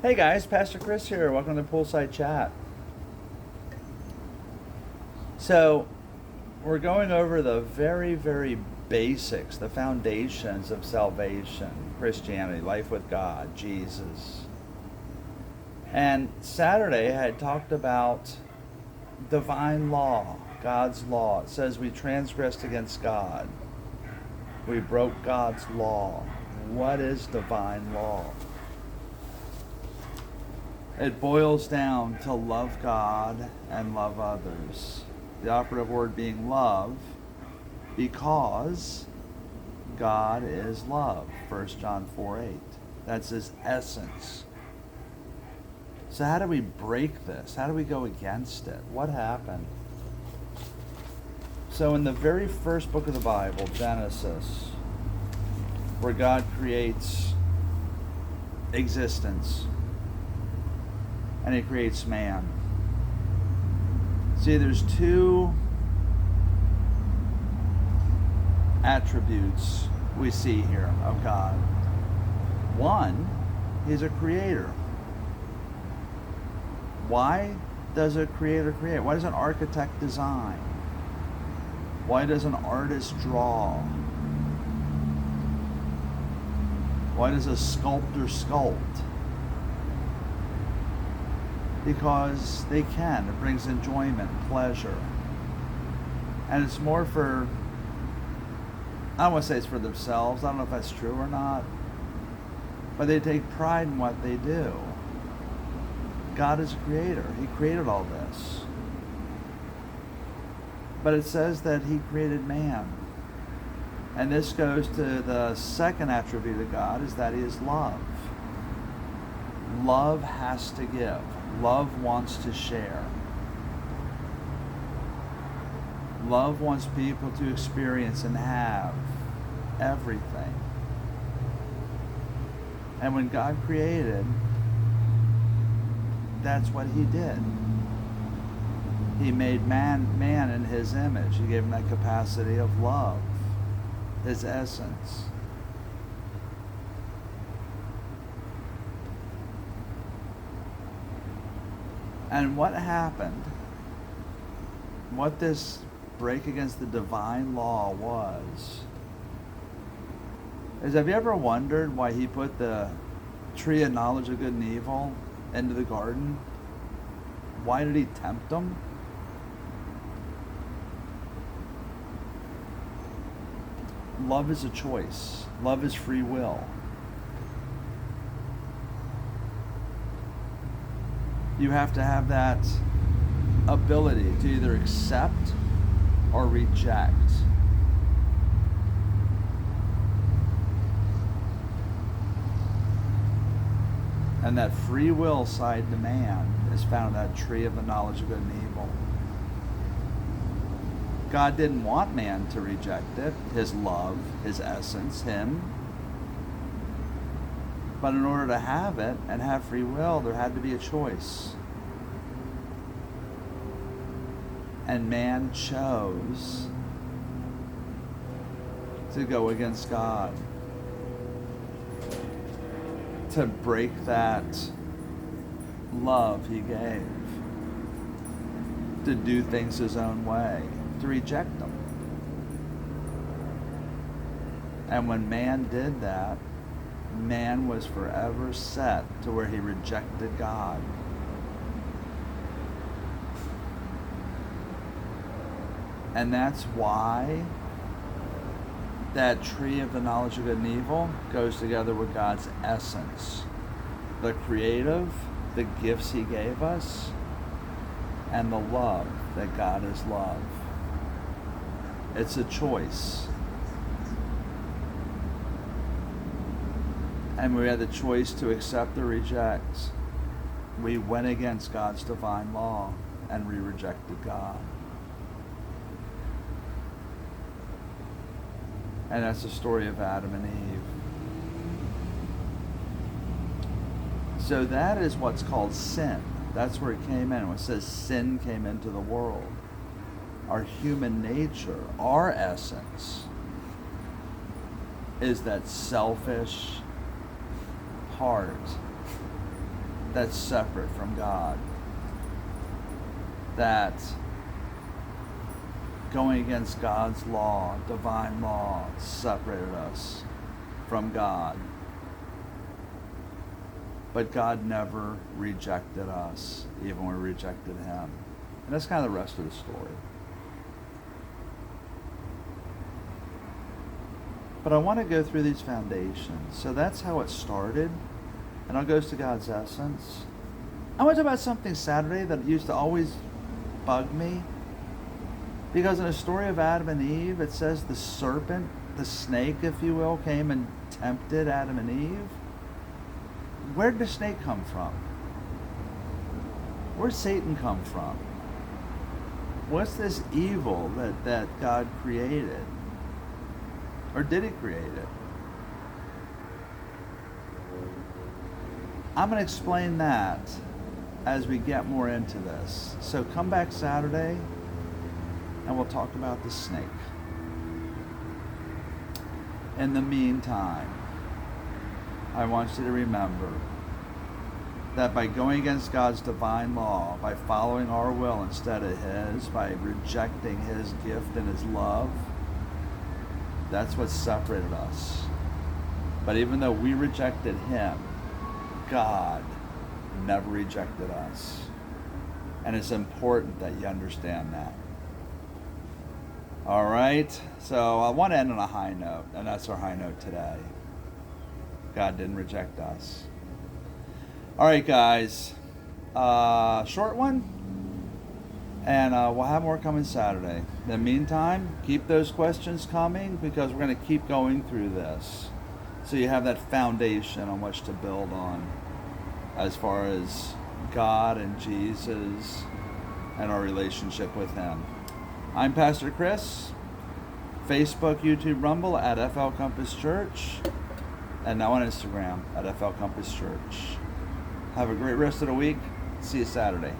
Hey guys, Pastor Chris here. Welcome to Poolside Chat. So, we're going over the very basics, the foundations of salvation, Christianity, life with God, Jesus. And Saturday I had talked about divine law, God's law. It says we transgressed against God. We broke God's law. What is divine law? It boils down to love God and love others. The operative word being love, because God is love. 1 John 4:8. That's his essence. So how do we break this? How do we go against it? What happened? So in the very first book of the Bible, Genesis, where God creates existence, and he creates man. See, there's two attributes we see here of God. One, he's a creator. Why does a creator create? Why does an architect design? Why does an artist draw? Why does a sculptor sculpt? Because they can. It brings enjoyment, pleasure. And it's more for, I don't want to say it's for themselves. I don't know if that's true or not. But they take pride in what they do. God is a creator. He created all this. But it says that he created man. And this goes to the second attribute of God, is that he is love. Love has to give. Love wants to share. Love wants people to experience and have everything. And when God created, that's what he did. He made man in his image. He gave him that capacity of love, his essence. And what happened, what this break against the divine law was, is, have you ever wondered why he put the tree of knowledge of good and evil into the garden? Why did he tempt them? Love is a choice. Love is free will. You have to have that ability to either accept or reject. And that free will side to man is found in that tree of the knowledge of good and evil. God didn't want man to reject it, his love, his essence, him. But in order to have it and have free will, there had to be a choice. And man chose to go against God, to break that love he gave, to do things his own way, to reject them. And when man did that, man was forever set to where he rejected God. And that's why that tree of the knowledge of good and evil goes together with God's essence. The creative, the gifts he gave us, and the love that God is love. It's a choice. And we had the choice to accept or reject. We went against God's divine law and we rejected God. And that's the story of Adam and Eve. So that is what's called sin. That's where it came in. When it says sin came into the world, our human nature, our essence, is that selfish part that's separate from God. That going against God's law, divine law, separated us from God. But God never rejected us, even when we rejected him. And that's kind of the rest of the story. But I want to go through these foundations. So that's how it started. And it goes to God's essence. I want to talk about something Saturday that used to always bug me. Because in the story of Adam and Eve, it says the serpent, the snake, if you will, came and tempted Adam and Eve. Where did the snake come from? Where did Satan come from? What's this evil that God created? Or did he create it? I'm going to explain that as we get more into this. So come back Saturday and we'll talk about the snake. In the meantime, I want you to remember that by going against God's divine law, by following our will instead of his, by rejecting his gift and his love, that's what separated us. But even though we rejected him, God never rejected us. And it's important that you understand that. All right, so I want to end on a high note, and that's our high note today. God didn't reject us. All right, guys, short one, and we'll have more coming Saturday. In the meantime, keep those questions coming because we're going to keep going through this. So you have that foundation on which to build on as far as God and Jesus and our relationship with him. I'm Pastor Chris, Facebook, YouTube, Rumble at FL Compass Church, and now on Instagram at FL Compass Church. Have a great rest of the week. See you Saturday.